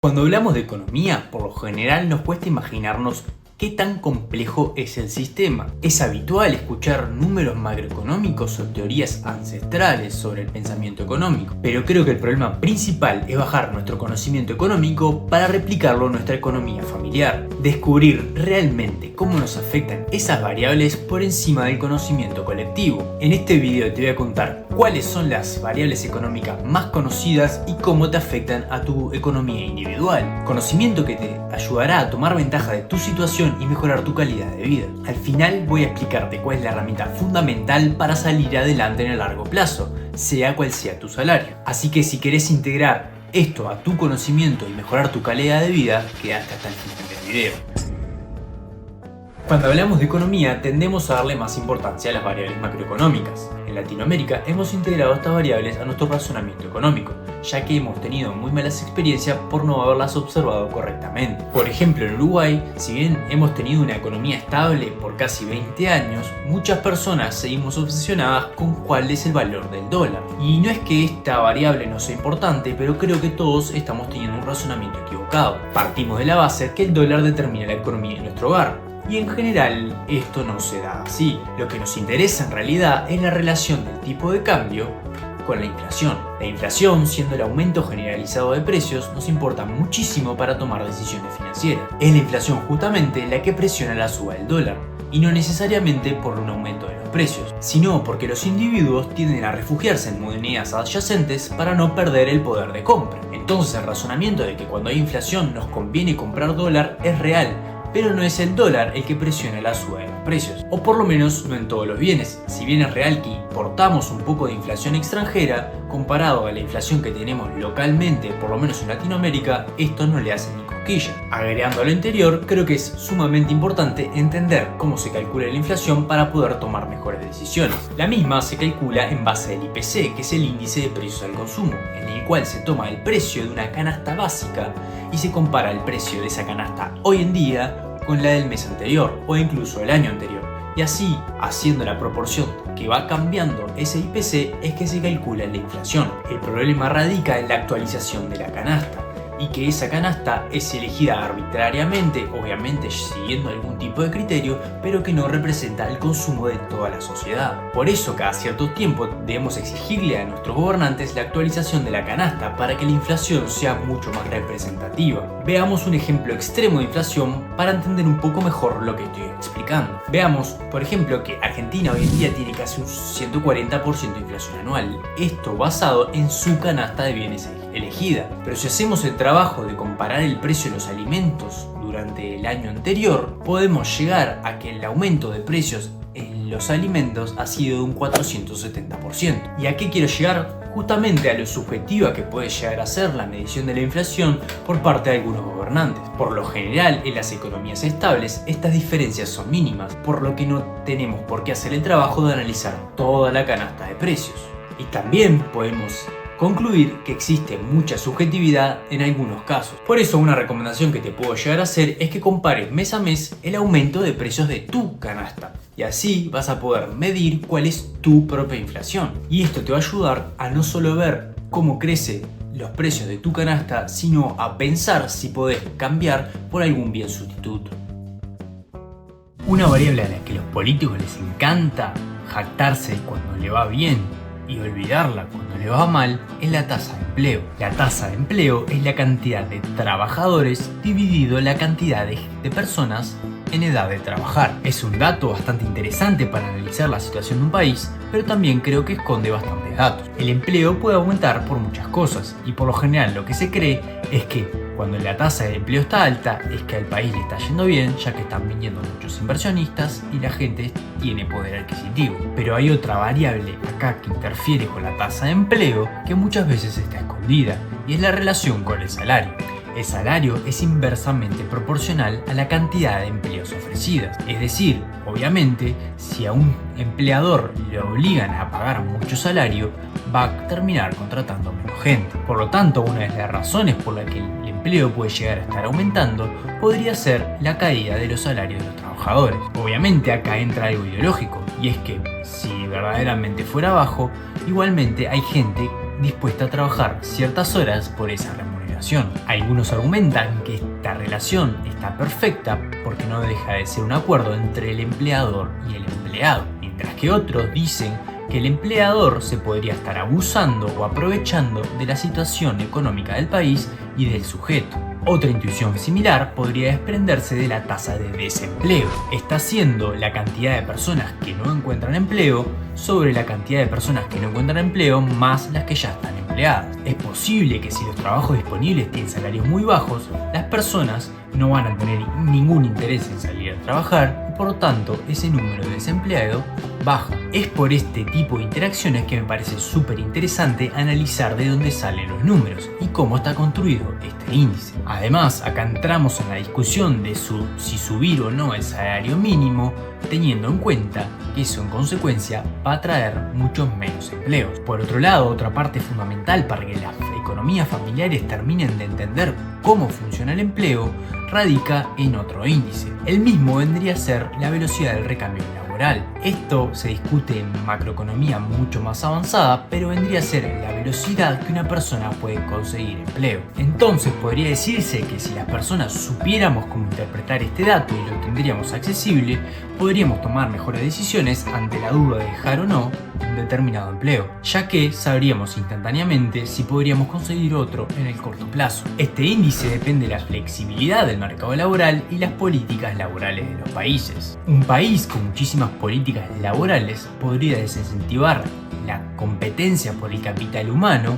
Cuando hablamos de economía, por lo general nos cuesta imaginarnos qué tan complejo es el sistema. Es habitual escuchar números macroeconómicos o teorías ancestrales sobre el pensamiento económico, pero creo que el problema principal es bajar nuestro conocimiento económico para replicarlo en nuestra economía familiar. Descubrir realmente cómo nos afectan esas variables por encima del conocimiento colectivo. En este video te voy a contar cuáles son las variables económicas más conocidas y cómo te afectan a tu economía individual. Conocimiento que te ayudará a tomar ventaja de tu situación y mejorar tu calidad de vida. Al final voy a explicarte cuál es la herramienta fundamental para salir adelante en el largo plazo, sea cual sea tu salario. Así que si querés integrar esto a tu conocimiento y mejorar tu calidad de vida, quédate hasta el final del video. Cuando hablamos de economía, tendemos a darle más importancia a las variables macroeconómicas. En Latinoamérica hemos integrado estas variables a nuestro razonamiento económico, ya que hemos tenido muy malas experiencias por no haberlas observado correctamente. Por ejemplo, en Uruguay, si bien hemos tenido una economía estable por casi 20 años, muchas personas seguimos obsesionadas con cuál es el valor del dólar. Y no es que esta variable no sea importante, pero creo que todos estamos teniendo un razonamiento equivocado. Partimos de la base que el dólar determina la economía de nuestro hogar. Y en general esto no se da así. Lo que nos interesa en realidad es la relación del tipo de cambio con la inflación. La inflación, siendo el aumento generalizado de precios, nos importa muchísimo para tomar decisiones financieras. Es la inflación justamente la que presiona la suba del dólar, y no necesariamente por un aumento de los precios, sino porque los individuos tienden a refugiarse en monedas adyacentes para no perder el poder de compra. Entonces el razonamiento de que cuando hay inflación nos conviene comprar dólar es real, pero no es el dólar el que presiona la suba de los precios, o por lo menos no en todos los bienes. Si bien es real que importamos un poco de inflación extranjera, comparado a la inflación que tenemos localmente, por lo menos en Latinoamérica, esto no le hace ni cosquilla. Agregando a lo anterior, creo que es sumamente importante entender cómo se calcula la inflación para poder tomar mejores decisiones. La misma se calcula en base al IPC, que es el índice de precios al consumo, en el cual se toma el precio de una canasta básica y se compara el precio de esa canasta hoy en día con la del mes anterior o incluso el año anterior. Y así, haciendo la proporción que va cambiando ese IPC, es que se calcula la inflación. El problema radica en la actualización de la canasta, y que esa canasta es elegida arbitrariamente, obviamente siguiendo algún tipo de criterio, pero que no representa el consumo de toda la sociedad. Por eso, cada cierto tiempo debemos exigirle a nuestros gobernantes la actualización de la canasta para que la inflación sea mucho más representativa. Veamos un ejemplo extremo de inflación para entender un poco mejor lo que estoy explicando. Veamos, por ejemplo, que Argentina hoy en día tiene casi un 140% de inflación anual. Esto basado en su canasta de bienes elegida. Pero si hacemos el trabajo de comparar el precio de los alimentos durante el año anterior, podemos llegar a que el aumento de precios en los alimentos ha sido de un 470%. ¿Y a qué quiero llegar? Justamente a lo subjetiva que puede llegar a ser la medición de la inflación por parte de algunos gobernantes. Por lo general, en las economías estables, estas diferencias son mínimas, por lo que no tenemos por qué hacer el trabajo de analizar toda la canasta de precios. Y también podemos concluir que existe mucha subjetividad en algunos casos. Por eso una recomendación que te puedo llegar a hacer es que compares mes a mes el aumento de precios de tu canasta. Y así vas a poder medir cuál es tu propia inflación. Y esto te va a ayudar a no solo ver cómo crecen los precios de tu canasta, sino a pensar si podés cambiar por algún bien sustituto. Una variable a la que a los políticos les encanta jactarse cuando le va bien y olvidarla cuando le va mal es la tasa de empleo. La tasa de empleo es la cantidad de trabajadores dividido la cantidad de personas en edad de trabajar. Es un dato bastante interesante para analizar la situación de un país, pero también creo que esconde bastantes datos. El empleo puede aumentar por muchas cosas y por lo general lo que se cree es que cuando la tasa de empleo está alta es que al país le está yendo bien, ya que están viniendo muchos inversionistas y la gente tiene poder adquisitivo. Pero hay otra variable acá que interfiere con la tasa de empleo que muchas veces está escondida, y es la relación con el salario. El salario es inversamente proporcional a la cantidad de empleos ofrecidas. Es decir, obviamente, si a un empleador le obligan a pagar mucho salario, va a terminar contratando menos gente. Por lo tanto, una de las razones por la que el empleo puede llegar a estar aumentando podría ser la caída de los salarios de los trabajadores. Obviamente acá entra algo ideológico, y es que si verdaderamente fuera bajo, igualmente hay gente dispuesta a trabajar ciertas horas por esa remuneración. remuneración. Algunos argumentan que esta relación está perfecta porque no deja de ser un acuerdo entre el empleador y el empleado, mientras que otros dicen que el empleador se podría estar abusando o aprovechando de la situación económica del país y del sujeto. Otra intuición similar podría desprenderse de la tasa de desempleo, está siendo la cantidad de personas que no encuentran empleo sobre la cantidad de personas que no encuentran empleo más las que ya están empleadas. Es posible que si los trabajos disponibles tienen salarios muy bajos, las personas no van a tener ningún interés en salir a trabajar y por lo tanto ese número de desempleados baja. Es por este tipo de interacciones que me parece súper interesante analizar de dónde salen los números y cómo está construido este índice. Además, acá entramos en la discusión de si subir o no el salario mínimo, teniendo en cuenta que eso en consecuencia va a traer muchos menos empleos. Por otro lado, otra parte fundamental para que las economías familiares terminen de entender cómo funciona el empleo radica en otro índice. El mismo vendría a ser la velocidad del recambio laboral. Esto se discute en macroeconomía mucho más avanzada, pero vendría a ser la velocidad que una persona puede conseguir empleo. Entonces podría decirse que si las personas supiéramos cómo interpretar este dato y lo tendríamos accesible, podríamos tomar mejores decisiones ante la duda de dejar o no un determinado empleo, ya que sabríamos instantáneamente si podríamos conseguir otro en el corto plazo. Este índice depende de la flexibilidad del mercado laboral y las políticas laborales de los países. Un país con muchísimas políticas laborales podría desincentivar la competencia por el capital humano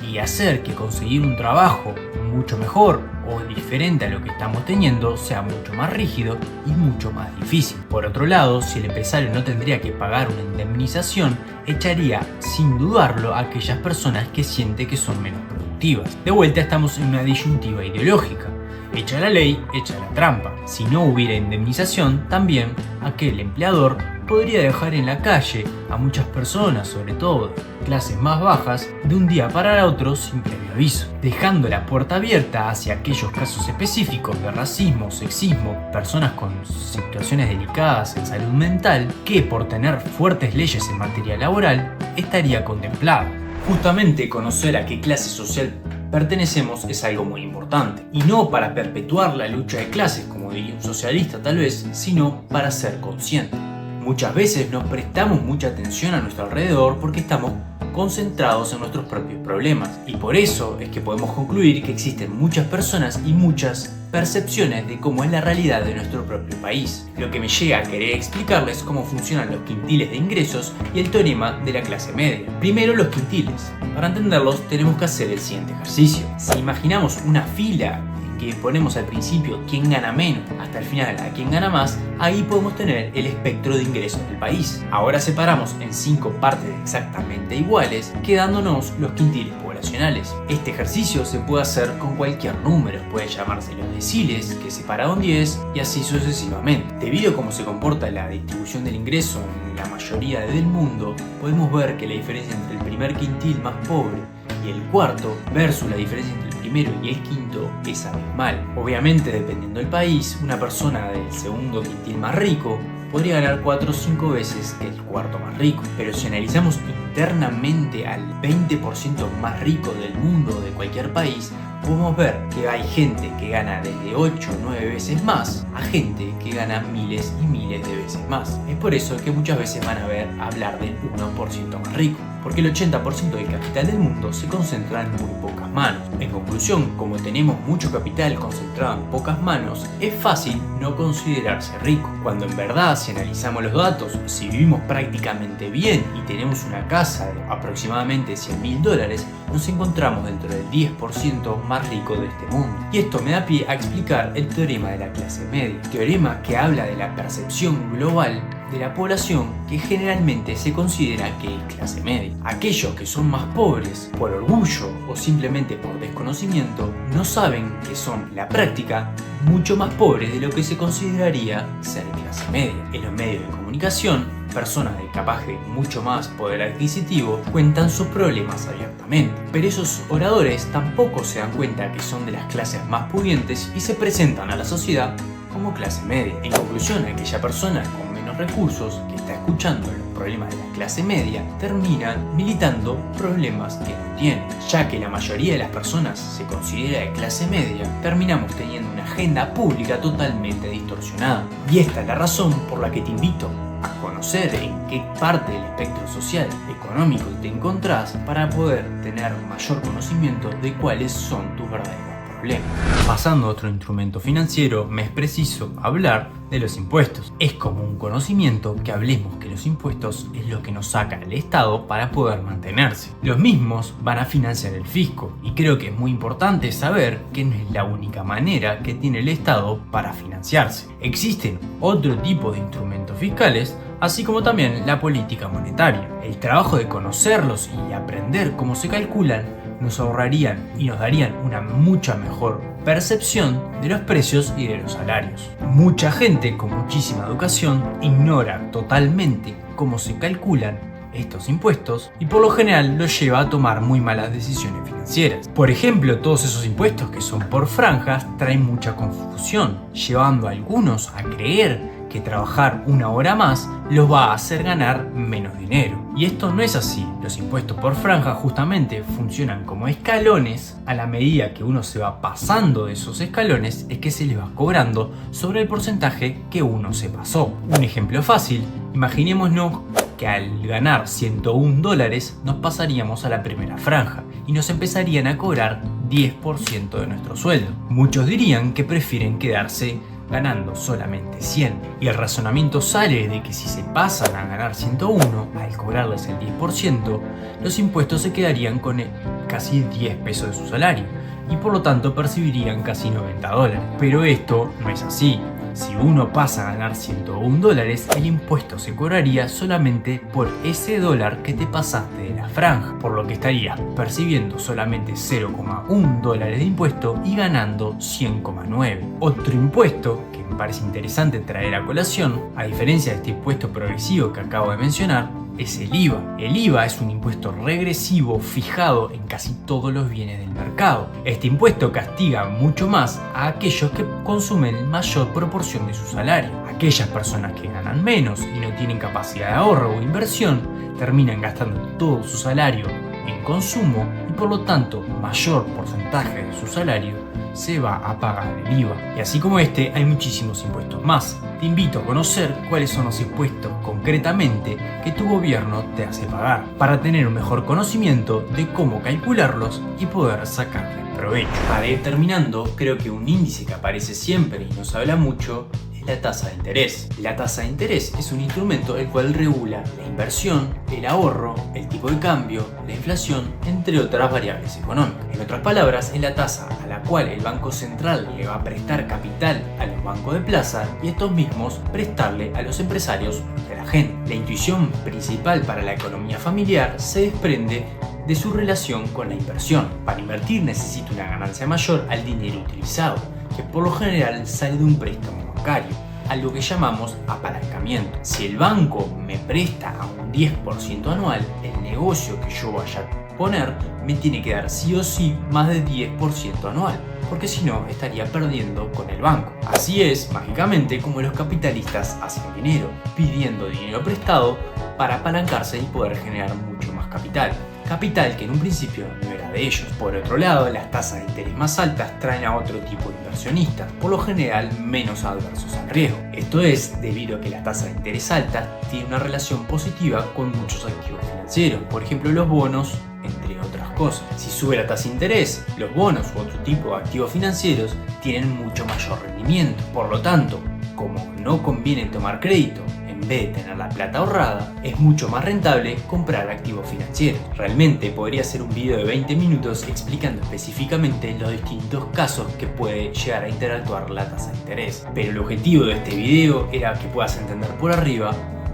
y hacer que conseguir un trabajo mucho mejor o diferente a lo que estamos teniendo sea mucho más rígido y mucho más difícil. Por otro lado, si el empresario no tendría que pagar una indemnización, echaría sin dudarlo a aquellas personas que siente que son menos productivas. De vuelta estamos en una disyuntiva ideológica. Hecha la ley, hecha la trampa. Si no hubiera indemnización, también aquel empleador podría dejar en la calle a muchas personas, sobre todo de clases más bajas, de un día para el otro sin previo aviso, dejando la puerta abierta hacia aquellos casos específicos de racismo, sexismo, personas con situaciones delicadas en salud mental, que por tener fuertes leyes en materia laboral estaría contemplada. Justamente conocer a qué clase social pertenecemos es algo muy importante, y no para perpetuar la lucha de clases, como diría un socialista tal vez, sino para ser consciente. Muchas veces nos prestamos mucha atención a nuestro alrededor porque estamos concentrados en nuestros propios problemas, y por eso es que podemos concluir que existen muchas personas y muchas percepciones de cómo es la realidad de nuestro propio país, lo que me llega a querer explicarles cómo funcionan los quintiles de ingresos y el teorema de la clase media. Primero, los quintiles. Para entenderlos tenemos que hacer el siguiente ejercicio. Si imaginamos una fila que ponemos al principio quién gana menos hasta el final a quién gana más, ahí podemos tener el espectro de ingresos del país. Ahora separamos en 5 partes exactamente iguales, quedándonos los quintiles poblacionales. Este ejercicio se puede hacer con cualquier número, puede llamarse los deciles, que separa un 10 y así sucesivamente. Debido a cómo se comporta la distribución del ingreso en la mayoría del mundo, podemos ver que la diferencia entre el primer quintil más pobre y el cuarto versus la diferencia entre el primero y el quinto es abismal. Obviamente, dependiendo del país, una persona del segundo quintil más rico podría ganar 4 o 5 veces que el cuarto más rico. Pero si analizamos internamente al 20% más rico del mundo de cualquier país, podemos ver que hay gente que gana desde 8 o 9 veces más a gente que gana miles y miles de veces más. Es por eso que muchas veces van a ver hablar del 1% más rico, porque el 80% del capital del mundo se concentra en muy pocas manos. En conclusión, como tenemos mucho capital concentrado en pocas manos, es fácil no considerarse rico, cuando en verdad, si analizamos los datos, si vivimos prácticamente bien y tenemos una casa de aproximadamente $100.000, nos encontramos dentro del 10% más rico de este mundo. Y esto me da pie a explicar el teorema de la clase media, teorema que habla de la percepción global de la población que generalmente se considera que es clase media. Aquellos que son más pobres por orgullo o simplemente por desconocimiento no saben que son en la práctica mucho más pobres de lo que se consideraría ser clase media. En los medios de comunicación, personas de capaz de mucho más poder adquisitivo cuentan sus problemas abiertamente, pero esos oradores tampoco se dan cuenta que son de las clases más pudientes y se presentan a la sociedad como clase media. En conclusión, aquella persona con menos recursos que está escuchando los problemas de la clase media terminan militando problemas que no tienen. Ya que la mayoría de las personas se considera de clase media, terminamos teniendo una agenda pública totalmente distorsionada. Y esta es la razón por la que te invito a conocer en qué parte del espectro social, económico te encontrás para poder tener mayor conocimiento de cuáles son tus verdaderos problemas. Pasando a otro instrumento financiero, me es preciso hablar de los impuestos. Es como un conocimiento que hablemos que los impuestos es lo que nos saca el Estado para poder mantenerse. Los mismos van a financiar el fisco y creo que es muy importante saber que no es la única manera que tiene el Estado para financiarse. Existen otro tipo de instrumentos fiscales, así como también la política monetaria. El trabajo de conocerlos y aprender cómo se calculan nos ahorrarían y nos darían una mucha mejor percepción de los precios y de los salarios. Mucha gente con muchísima educación ignora totalmente cómo se calculan estos impuestos y por lo general los lleva a tomar muy malas decisiones financieras. Por ejemplo, todos esos impuestos que son por franjas traen mucha confusión, llevando a algunos a creer que trabajar una hora más los va a hacer ganar menos dinero. Y esto no es así. Los impuestos por franja justamente funcionan como escalones. A la medida que uno se va pasando de esos escalones es que se les va cobrando sobre el porcentaje que uno se pasó. Un ejemplo fácil, imaginémonos que al ganar $101 nos pasaríamos a la primera franja y nos empezarían a cobrar 10% de nuestro sueldo. Muchos dirían que prefieren quedarse ganando solamente 100. Y el razonamiento sale de que si se pasan a ganar 101, al cobrarles el 10%, los impuestos se quedarían con casi 10 pesos de su salario y por lo tanto percibirían casi $90. Pero esto no es así. Si uno pasa a ganar $101, el impuesto se cobraría solamente por ese dólar que te pasaste de la franja, por lo que estarías percibiendo solamente $0,1 de impuesto y ganando 100,9. Otro impuesto que me parece interesante traer a colación, a diferencia de este impuesto progresivo que acabo de mencionar, es el IVA. El IVA es un impuesto regresivo fijado en casi todos los bienes del mercado. Este impuesto castiga mucho más a aquellos que consumen mayor proporción de su salario. Aquellas personas que ganan menos y no tienen capacidad de ahorro o inversión terminan gastando todo su salario en consumo y por lo tanto mayor porcentaje de su salario se va a pagar el IVA. Y así como este hay muchísimos impuestos más. Te invito a conocer cuáles son los impuestos concretamente que tu gobierno te hace pagar para tener un mejor conocimiento de cómo calcularlos y poder sacarle provecho. Para ir terminando, creo que un índice que aparece siempre y nos habla mucho es la tasa de interés. La tasa de interés es un instrumento el cual regula la inversión, el ahorro, el tipo de cambio, la inflación, entre otras variables económicas. En otras palabras, es la tasa a la cual el Banco Central le va a prestar capital a los bancos de plaza y estos mismos prestarle a los empresarios y a la gente. La intuición principal para la economía familiar se desprende de su relación con la inversión. Para invertir necesito una ganancia mayor al dinero utilizado, que por lo general sale de un préstamo bancario, algo que llamamos apalancamiento. Si el banco me presta a un 10% anual, el negocio que yo vaya a poner me tiene que dar sí o sí más de 10% anual, porque si no estaría perdiendo con el banco. Así es, mágicamente, como los capitalistas hacen dinero, pidiendo dinero prestado para apalancarse y poder generar mucho más capital. Capital que en un principio no era de ellos. Por otro lado, las tasas de interés más altas traen a otro tipo de inversionistas, por lo general menos adversos al riesgo. Esto es debido a que la tasa de interés alta tiene una relación positiva con muchos activos financieros, por ejemplo los bonos, entre otras cosas. Si sube la tasa de interés, los bonos u otro tipo de activos financieros tienen mucho mayor rendimiento. Por lo tanto, como no conviene tomar crédito en vez de tener la plata ahorrada, es mucho más rentable comprar activos financieros. Realmente podría hacer un video de 20 minutos explicando específicamente los distintos casos que puede llegar a interactuar la tasa de interés. Pero el objetivo de este video era que puedas entender por arriba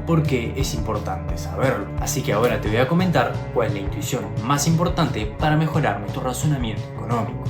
porque es importante saberlo. Así que ahora te voy a comentar cuál es la intuición más importante para mejorar nuestro razonamiento económico.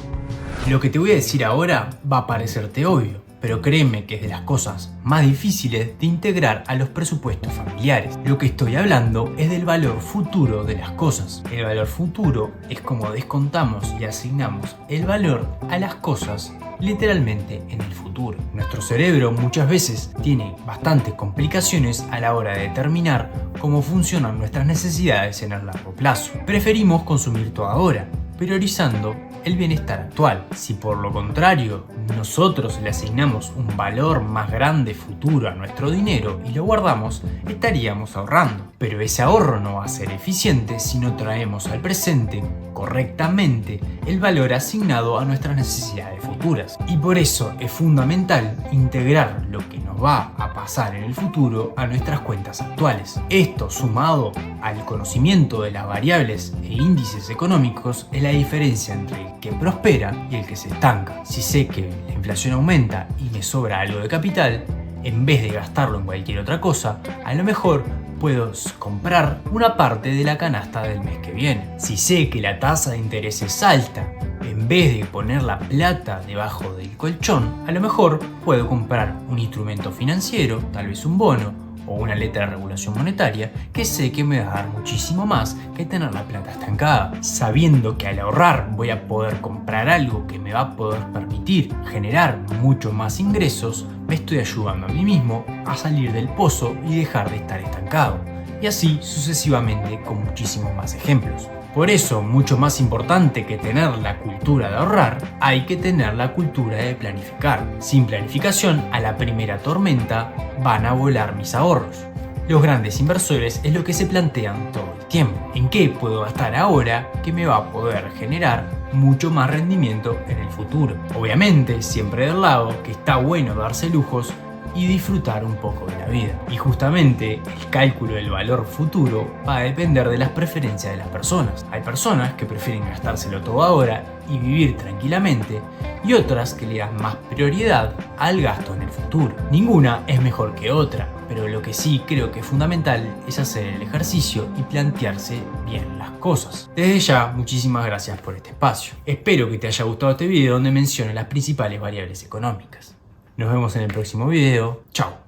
Lo que te voy a decir ahora va a parecerte obvio, pero créeme que es de las cosas más difíciles de integrar a los presupuestos familiares. Lo que estoy hablando es del valor futuro de las cosas. El valor futuro es como descontamos y asignamos el valor a las cosas literalmente en el futuro. Nuestro cerebro muchas veces tiene bastantes complicaciones a la hora de determinar cómo funcionan nuestras necesidades en el largo plazo. Preferimos consumir todo ahora, priorizando el bienestar actual. Si por lo contrario nosotros le asignamos un valor más grande futuro a nuestro dinero y lo guardamos, estaríamos ahorrando. Pero ese ahorro no va a ser eficiente si no traemos al presente correctamente el valor asignado a nuestras necesidades futuras. Y por eso es fundamental integrar lo que nos va a pasar en el futuro a nuestras cuentas actuales. Esto, sumado al conocimiento de las variables e índices económicos, es la diferencia entre el que prospera y el que se estanca. Si sé que la inflación aumenta y me sobra algo de capital, en vez de gastarlo en cualquier otra cosa, a lo mejor puedo comprar una parte de la canasta del mes que viene. Si sé que la tasa de interés es alta, en vez de poner la plata debajo del colchón, a lo mejor puedo comprar un instrumento financiero, tal vez un bono o una letra de regulación monetaria, que sé que me va a dar muchísimo más que tener la plata estancada. Sabiendo que al ahorrar voy a poder comprar algo que me va a poder permitir generar mucho más ingresos, me estoy ayudando a mí mismo a salir del pozo y dejar de estar estancado. Y así sucesivamente con muchísimos más ejemplos. Por eso, mucho más importante que tener la cultura de ahorrar, hay que tener la cultura de planificar. Sin planificación, a la primera tormenta van a volar mis ahorros. Los grandes inversores es lo que se plantean todo el tiempo. ¿En qué puedo gastar ahora que me va a poder generar mucho más rendimiento en el futuro? Obviamente, siempre del lado que está bueno darse lujos y disfrutar un poco de la vida. Y justamente el cálculo del valor futuro va a depender de las preferencias de las personas. Hay personas que prefieren gastárselo todo ahora y vivir tranquilamente, y otras que le dan más prioridad al gasto en el futuro. Ninguna es mejor que otra, pero lo que sí creo que es fundamental es hacer el ejercicio y plantearse bien las cosas. Desde ya, muchísimas gracias por este espacio. Espero que te haya gustado este video donde menciono las principales variables económicas. Nos vemos en el próximo video. Chao.